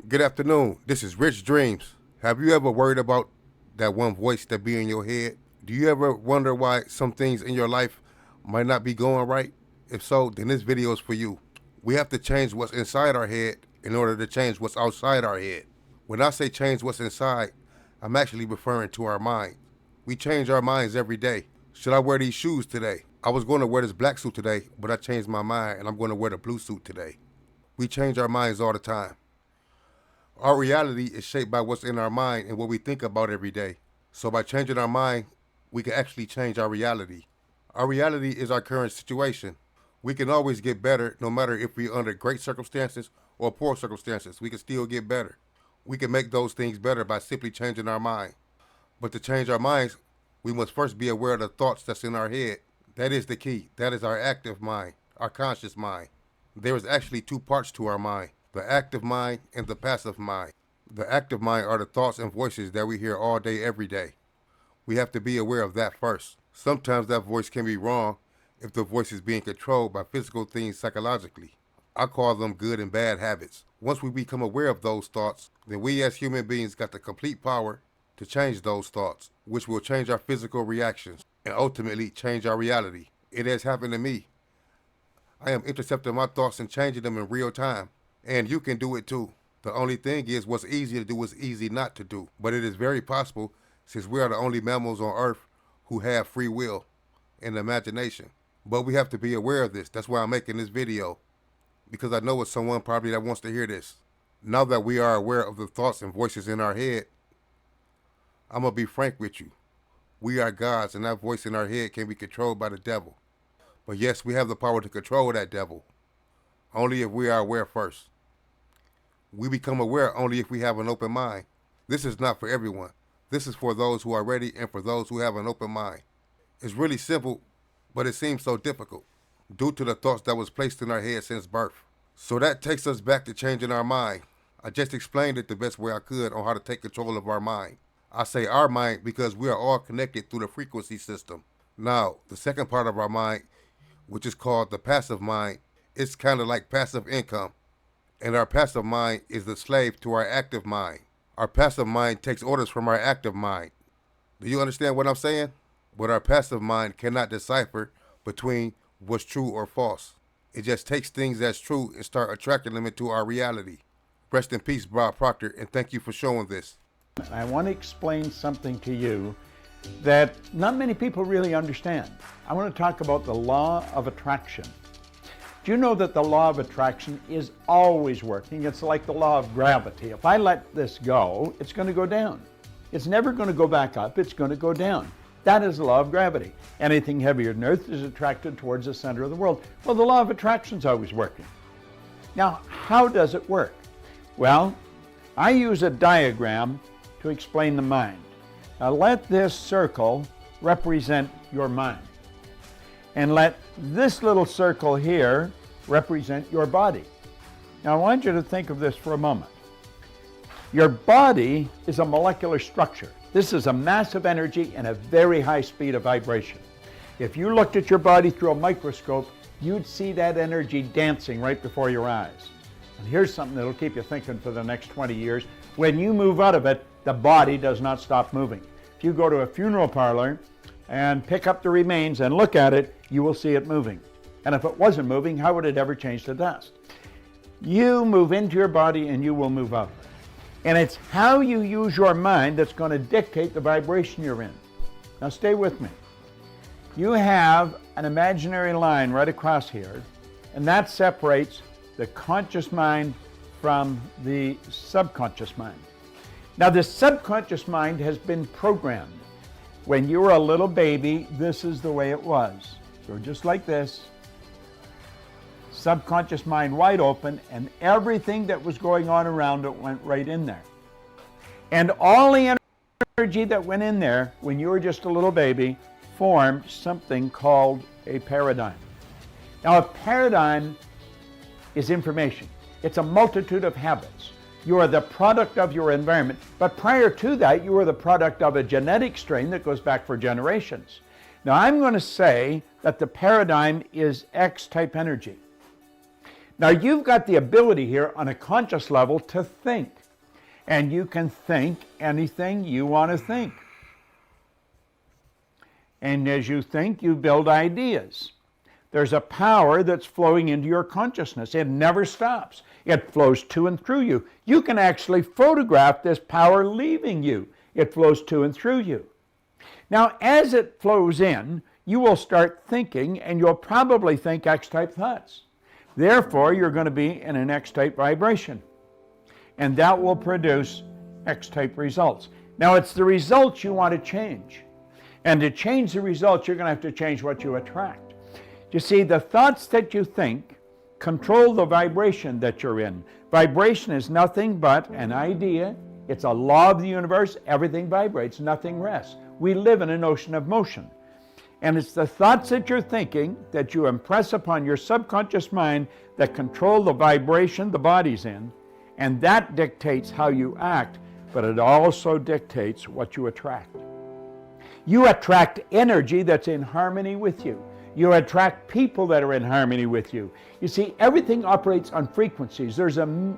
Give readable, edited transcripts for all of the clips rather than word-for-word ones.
Good afternoon. This is Rich Dreams. Have you ever worried about that one voice that be in your head? Do you ever wonder why some things in your life might not be going right? If so, then this video is for you. We have to change what's inside our head in order to change what's outside our head. When I say change what's inside, I'm actually referring to our mind. We change our minds every day. Should I wear these shoes today? I was going to wear this black suit today, but I changed my mind and I'm going to wear the blue suit today. We change our minds all the time. Our reality is shaped by what's in our mind and what we think about every day. So by changing our mind, we can actually change our reality. Our reality is our current situation. We can always get better no matter if we're under great circumstances or poor circumstances. We can still get better. We can make those things better by simply changing our mind. But to change our minds, we must first be aware of the thoughts that's in our head. That is the key. That is our active mind, our conscious mind. There is actually two parts to our mind: the active mind and the passive mind. The active mind are the thoughts and voices that we hear all day, every day. We have to be aware of that first. Sometimes that voice can be wrong if the voice is being controlled by physical things psychologically. I call them good and bad habits. Once we become aware of those thoughts, then we as human beings got the complete power to change those thoughts, which will change our physical reactions and ultimately change our reality. It has happened to me. I am intercepting my thoughts and changing them in real time. And you can do it too. The only thing is, what's easy to do is easy not to do. But it is very possible, since we are the only mammals on Earth who have free will and imagination. But we have to be aware of this. That's why I'm making this video, because I know it's someone probably that wants to hear this. Now that we are aware of the thoughts and voices in our head, I'm going to be frank with you. We are gods, and that voice in our head can be controlled by the devil. But yes, we have the power to control that devil, only if we are aware first. We become aware only if we have an open mind. This is not for everyone. This is for those who are ready and for those who have an open mind. It's really simple, but it seems so difficult due to the thoughts that was placed in our head since birth. So that takes us back to changing our mind. I just explained it the best way I could on how to take control of our mind. I say our mind because we are all connected through the frequency system. Now, the second part of our mind, which is called the passive mind, it's kind of like passive income. And our passive mind is the slave to our active mind. Our passive mind takes orders from our active mind. Do you understand what I'm saying? But our passive mind cannot decipher between what's true or false. It just takes things as true and start attracting them into our reality. Rest in peace, Proctor, and thank you for showing this. I want to explain something to you that not many people really understand. I want to talk about the law of attraction. Do you know that the law of attraction is always working? It's like the law of gravity. If I let this go, it's going to go down. It's never going to go back up. It's going to go down. That is the law of gravity. Anything heavier than Earth is attracted towards the center of the world. Well, the law of attraction is always working. Now, how does it work? Well, I use a diagram to explain the mind. Now, let this circle represent your mind. And let this little circle here represent your body. Now I want you to think of this for a moment. Your body is a molecular structure. This is a massive energy and a very high speed of vibration. If you looked at your body through a microscope, you'd see that energy dancing right before your eyes. And here's something that'll keep you thinking for the next 20 years. When you move out of it, the body does not stop moving. If you go to a funeral parlor and pick up the remains and look at it, you will see it moving. And if it wasn't moving, how would it ever change to dust? You move into your body and you will move out of it. And it's how you use your mind that's going to dictate the vibration you're in. Now stay with me. You have an imaginary line right across here, and that separates the conscious mind from the subconscious mind. Now the subconscious mind has been programmed. When you were a little baby, this is the way it was. So just like this, subconscious mind wide open, and everything that was going on around it went right in there. And all the energy that went in there when you were just a little baby formed something called a paradigm. Now a paradigm is information. It's a multitude of habits. You are the product of your environment, but prior to that, you were the product of a genetic strain that goes back for generations. Now, I'm going to say that the paradigm is X-type energy. Now you've got the ability here on a conscious level to think. And you can think anything you want to think. And as you think, you build ideas. There's a power that's flowing into your consciousness. It never stops. It flows to and through you. You can actually photograph this power leaving you. It flows to and through you. Now, as it flows in, you will start thinking, and you'll probably think X-type thoughts. Therefore, you're going to be in an X-type vibration. And that will produce X-type results. Now, it's the results you want to change. And to change the results, you're going to have to change what you attract. You see, the thoughts that you think control the vibration that you're in. Vibration is nothing but an idea. It's a law of the universe. Everything vibrates, nothing rests. We live in an ocean of motion. And it's the thoughts that you're thinking that you impress upon your subconscious mind that control the vibration the body's in. And that dictates how you act, but it also dictates what you attract. You attract energy that's in harmony with you. You attract people that are in harmony with you. You see, everything operates on frequencies. There's an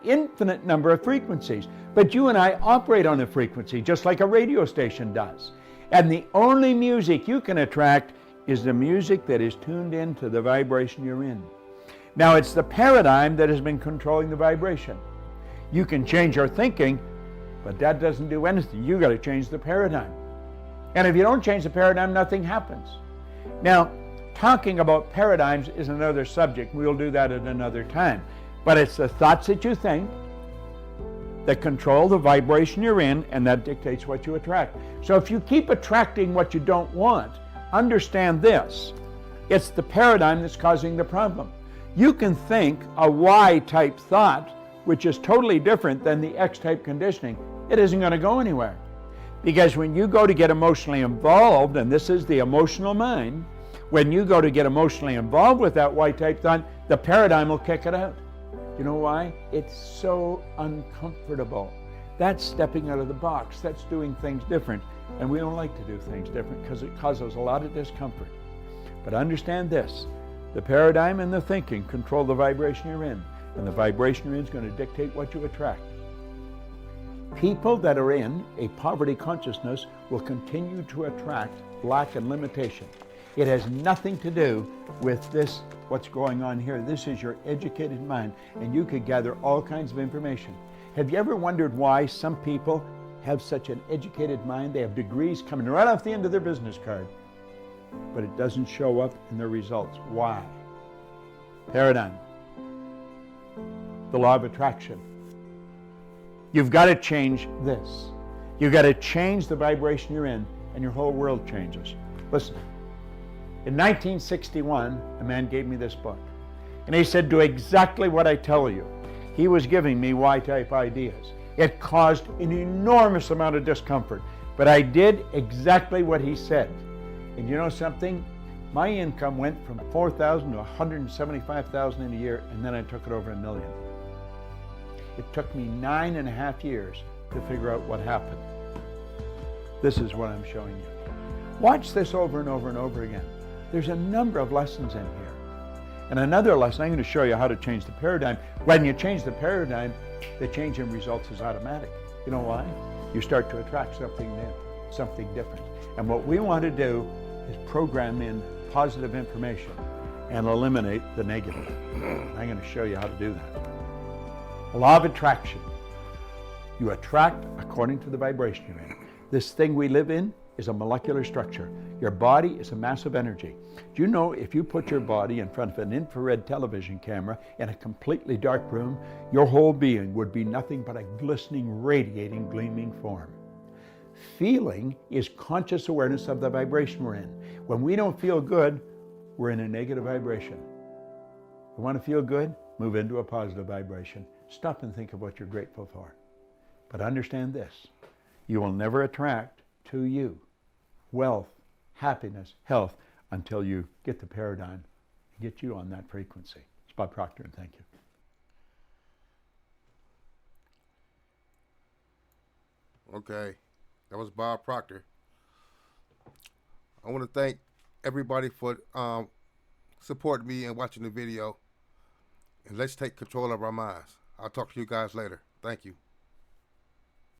infinite number of frequencies, but you and I operate on a frequency just like a radio station does. And the only music you can attract is the music that is tuned into the vibration you're in. Now, it's the paradigm that has been controlling the vibration. You can change your thinking, but that doesn't do anything. You got to change the paradigm. And if you don't change the paradigm, nothing happens. Now, talking about paradigms is another subject. We'll do that at another time. But it's the thoughts that you think that control the vibration you're in, and that dictates what you attract. So if you keep attracting what you don't want, understand this. It's the paradigm that's causing the problem. You can think a Y-type thought, which is totally different than the X-type conditioning. It isn't going to go anywhere. Because when you go to get emotionally involved, and this is the emotional mind, when you go to get emotionally involved with that Y-type thought, the paradigm will kick it out. You know why? It's so uncomfortable. That's stepping out of the box. That's doing things different. And we don't like to do things different because it causes a lot of discomfort. But understand this. The paradigm and the thinking control the vibration you're in. And the vibration you're in is going to dictate what you attract. People that are in a poverty consciousness will continue to attract lack and limitation. It has nothing to do with this, what's going on here. This is your educated mind, and you could gather all kinds of information. Have you ever wondered why some people have such an educated mind? They have degrees coming right off the end of their business card, but it doesn't show up in their results. Why? Paradigm. The law of attraction. You've got to change this. You've got to change the vibration you're in, and your whole world changes. Listen, in 1961, a man gave me this book, and he said, do exactly what I tell you. He was giving me Y-type ideas. It caused an enormous amount of discomfort, but I did exactly what he said. And you know something? My income went from $4,000 to $175,000 in a year, and then I took it over $1 million. It took me 9.5 years to figure out what happened. This is what I'm showing you. Watch this over and over and over again. There's a number of lessons in here. And another lesson, I'm going to show you how to change the paradigm. When you change the paradigm, the change in results is automatic. You know why? You start to attract something new, something different. And what we want to do is program in positive information and eliminate the negative. I'm going to show you how to do that. Law of attraction. You attract according to the vibration you're in. This thing we live in is a molecular structure. Your body is a mass of energy. Do you know if you put your body in front of an infrared television camera in a completely dark room, your whole being would be nothing but a glistening, radiating, gleaming form? Feeling is conscious awareness of the vibration we're in. When we don't feel good, we're in a negative vibration. You want to feel good? Move into a positive vibration. Stop and think of what you're grateful for. But understand this, you will never attract to you wealth, happiness, health until you get the paradigm and get you on that frequency. It's Bob Proctor, and thank you. Okay, that was Bob Proctor. I want to thank everybody for supporting me and watching the video. and let's take control of our minds. I'll talk to you guys later. Thank you.